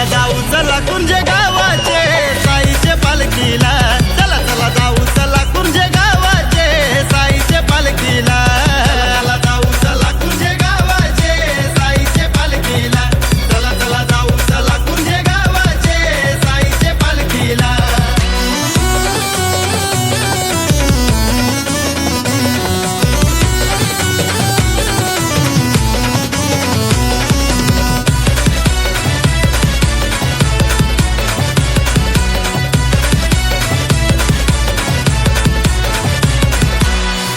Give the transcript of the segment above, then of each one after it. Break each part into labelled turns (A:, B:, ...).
A: चला जाऊ चला कुंजे गावाचे साईचे पालखीला चला चला जाऊ चला कुंजे गावाचे साईचे पालखीला चला जाऊ चला कुंजे गावाचे साईचे पालखीला चला चला जाऊ चला कुंजे गावाचे साईचे पालखीला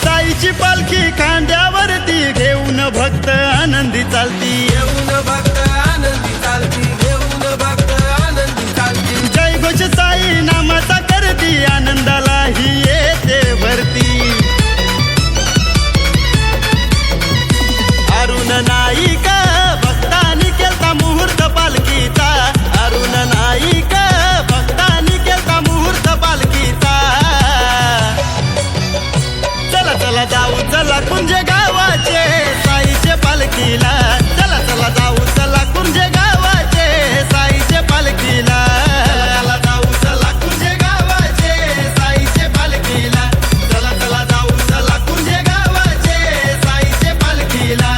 A: साईची पालखी खांद्यावरती घेऊन भक्त आनंदी चालती
B: घेऊन भक्त आनंदी चालती घेऊन भक्त आनंदी चालती
A: जय घोष साई नामाचा करती आनंदाला ही येते भरती अरुण नाईक भक्तानी केलता मुहूर्त पालखीचा अरुण नाईक भक्तानी केलता मुहूर्त पालखीचा चला चला जाऊ चला कुंजे गावाचे साईचे पालखीला चला चला जाऊ चला कुंजे गावाचे साईचे पालखीला चला जाऊ चला कुंजे गावाचे साईचे पालखीला चला चला जाऊ चला कुंजे गावाचे साईचे पालखीला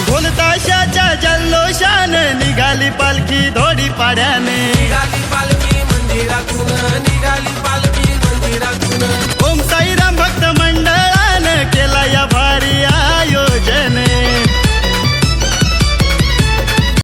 A: ढोल ताशाच्या जल्लोषाने निघाली पालखी धोडी पाड्याने
B: निघाली पालखी मंदिरातून निघाली पालखी